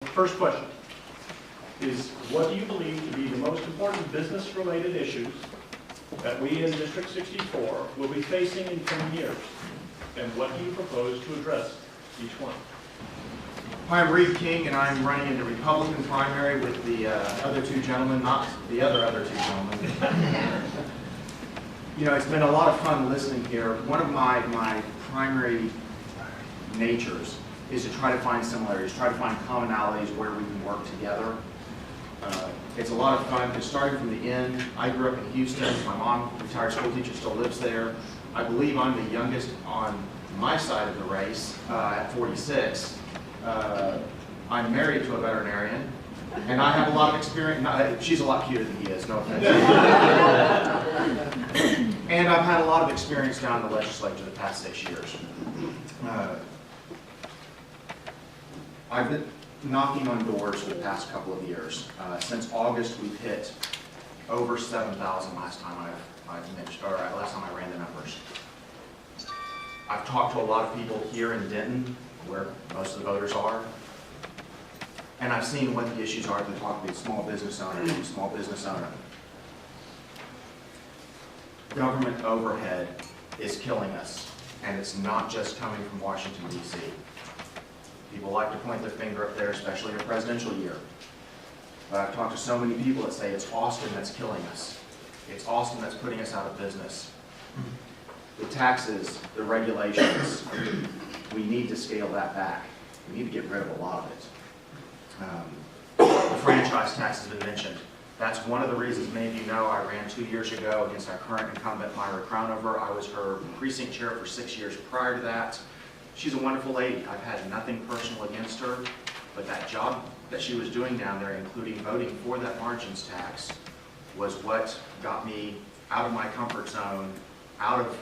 First question is, what do you believe to be the most important business-related issues that we in District 64 will be facing in coming years? And what do you propose to address each one? Hi, I'm Reed King, and I'm running in the Republican primary with the other two gentlemen, not the other two gentlemen. You know, it's been a lot of fun listening here. One of my primary natures is to try to find similarities, try to find commonalities where we can work together. It's a lot of fun, because starting from the end, I grew up in Houston. My mom, retired school teacher, still lives there. I believe I'm the youngest on my side of the race at 46. I'm married to a veterinarian, and I have a lot of experience. She's a lot cuter than he is, no offense. And I've had a lot of experience down in the legislature the past 6 years. I've been knocking on doors for the past couple of years. Since August, we've hit over 7,000 last time last time I ran the numbers. I've talked to a lot of people here in Denton, where most of the voters are, and I've seen what the issues are to talk to a small business owner. Government overhead is killing us, and it's not just coming from Washington, D.C. People like to point their finger up there, especially in a presidential year. But I've talked to so many people that say it's Austin that's killing us. It's Austin that's putting us out of business. The taxes, the regulations, we need to scale that back. We need to get rid of a lot of it. The franchise tax has been mentioned. That's one of the reasons many of you know I ran 2 years ago against our current incumbent, Myra Crownover. I was her precinct chair for 6 years prior to that. She's a wonderful lady. I've had nothing personal against her, but that job that she was doing down there, including voting for that margins tax, was what got me out of my comfort zone, out of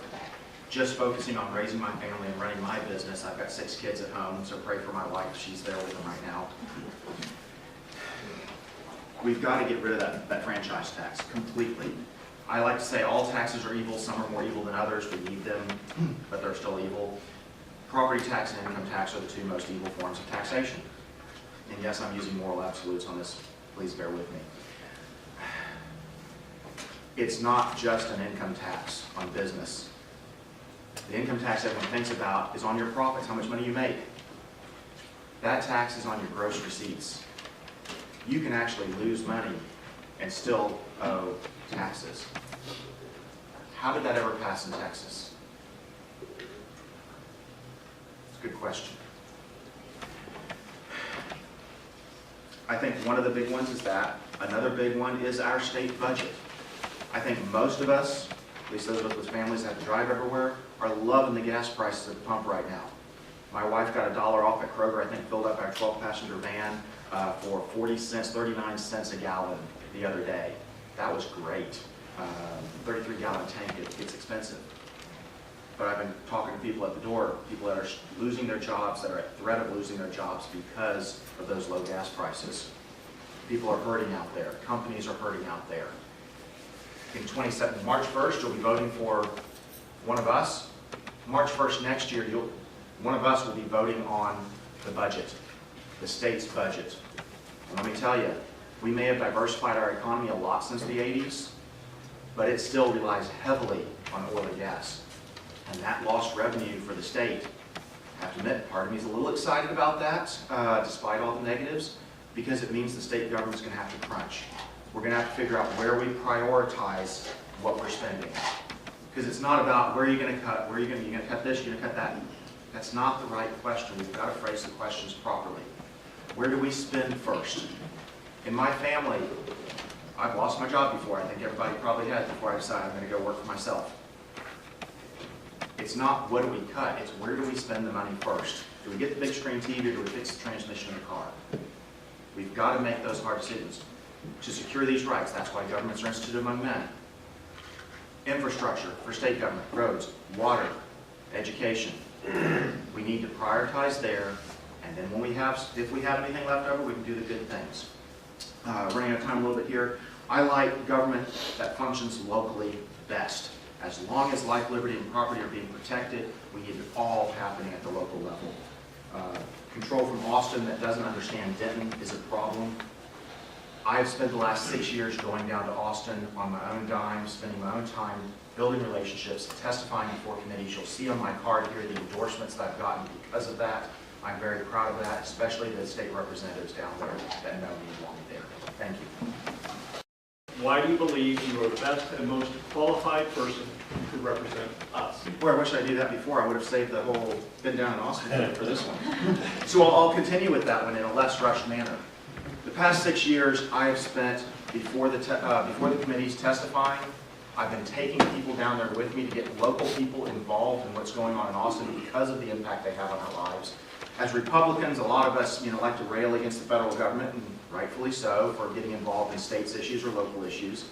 just focusing on raising my family and running my business. I've got 6 kids at home, so pray for my wife. She's there with them right now. We've got to get rid of that franchise tax completely. I like to say all taxes are evil. Some are more evil than others. We need them, but they're still evil. Property tax and income tax are the two most evil forms of taxation. And yes, I'm using moral absolutes on this. Please bear with me. It's not just an income tax on business. The income tax everyone thinks about is on your profits, how much money you make. That tax is on your gross receipts. You can actually lose money and still owe taxes. How did that ever pass in Texas? It's a good question. I think one of the big ones is that. Another big one is our state budget. I think most of us, at least those of us with families that have to drive everywhere, are loving the gas prices at the pump right now. My wife got $1 off at Kroger, I think filled up our 12-passenger van for 40 cents, 39 cents a gallon the other day. That was great. 33-gallon tank, it gets expensive. But I've been talking to people at the door, people that are losing their jobs, that are at threat of losing their jobs because of those low gas prices. People are hurting out there. Companies are hurting out there. In March 1st, you'll be voting for one of us. March 1st next year, one of us will be voting on the budget, the state's budget. And let me tell you, we may have diversified our economy a lot since the 80s, but it still relies heavily on oil and gas. And that lost revenue for the state, I have to admit, part of me is a little excited about that, despite all the negatives, because it means the state government's going to have to crunch. We're going to have to figure out where we prioritize what we're spending. Because it's not about where are you going to cut, where are you going to cut this, you're going to cut that. That's not the right question. We've got to phrase the questions properly. Where do we spend first? In my family, I've lost my job before. I think everybody probably has before I decided I'm going to go work for myself. It's not what do we cut, it's where do we spend the money first? Do we get the big screen TV or do we fix the transmission in the car? We've got to make those hard decisions. To secure these rights, that's why governments are instituted among men. Infrastructure for state government, roads, water, education. We need to prioritize there, and then when if we have anything left over, we can do the good things. Running out of time a little bit here. I like government that functions locally best. As long as life, liberty, and property are being protected, we need it all happening at the local level. control from Austin that doesn't understand Denton is a problem. I've spent the last 6 years going down to Austin on my own dime, spending my own time building relationships, testifying before committees. You'll see on my card here the endorsements that I've gotten because of that. I'm very proud of that, especially the state representatives down there that know me and want me there. Thank you. Why do you believe you are the best and most qualified person to represent us? Boy, I wish I knew that before. I would have saved the whole been down in Austin for this one. So I'll continue with that one in a less rushed manner. The past 6 years I have spent before the committees testifying. I've been taking people down there with me to get local people involved in what's going on in Austin because of the impact they have on our lives. As Republicans, a lot of us, like to rail against the federal government, and rightfully so, for getting involved in states' issues or local issues.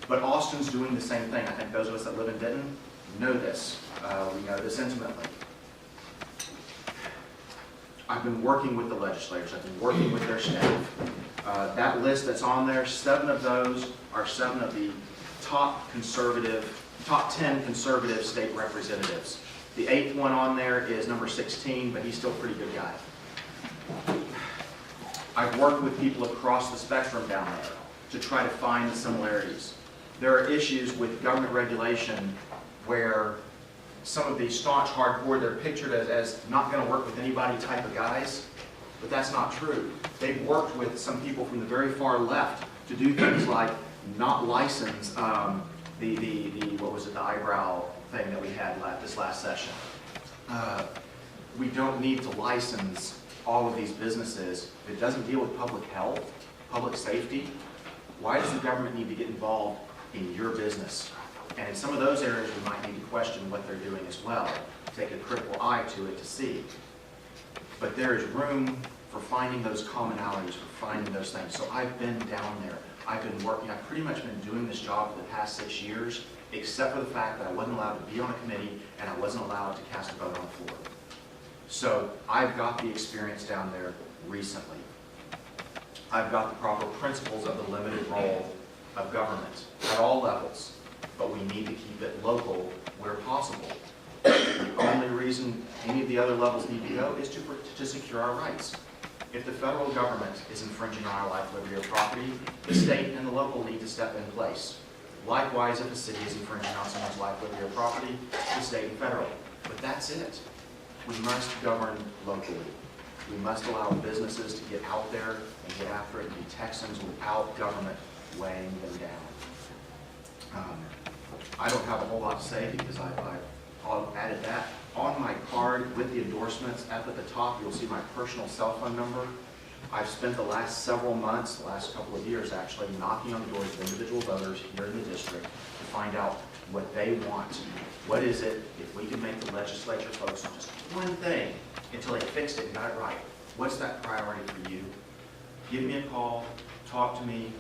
But Austin's doing the same thing. I think those of us that live in Denton know this. We know this intimately. I've been working with the legislators. I've been working with their staff. That list that's on there, 7 of those are 7 of the top 10 conservative state representatives. The 8th one on there is number 16, but he's still a pretty good guy. I've worked with people across the spectrum down there to try to find the similarities. There are issues with government regulation where some of these staunch hardcore, they're pictured as not going to work with anybody type of guys, but that's not true. They've worked with some people from the very far left to do things like not license what was it, the eyebrow thing that we had this last session. We don't need to license all of these businesses. If it doesn't deal with public health, public safety, why does the government need to get involved in your business? And in some of those areas, we might need to question what they're doing as well, take a critical eye to it to see. But there is room for finding those commonalities, for finding those things. So I've been down there. I've been working. I've pretty much been doing this job for the past 6 years, except for the fact that I wasn't allowed to be on a committee and I wasn't allowed to cast a vote on the floor. So I've got the experience down there recently. I've got the proper principles of the limited role of government at all levels, but we need to keep it local where possible. The only reason any of the other levels need to go is to secure our rights. If the federal government is infringing on our life, liberty, or property, the state and the local need to step in place. Likewise, if a city is infringing on someone's life, liberty, or property, the state and federal. But that's it. We must govern locally. We must allow businesses to get out there and get after it and be Texans without government weighing them down. I don't have a whole lot to say because I've added that. On my card with the endorsements, up at the top, you'll see my personal cell phone number. I've spent the last several months, the last couple of years actually, knocking on the doors of individual voters here in the district to find out what they want. What is it, if we can make the legislature focus on just one thing until they fixed it and got it right, what's that priority for you? Give me a call, talk to me,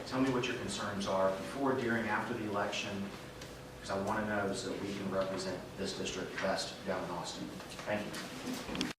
tell me what your concerns are before, during, after the election, because I want to know so that we can represent this district best down in Austin. Thank you.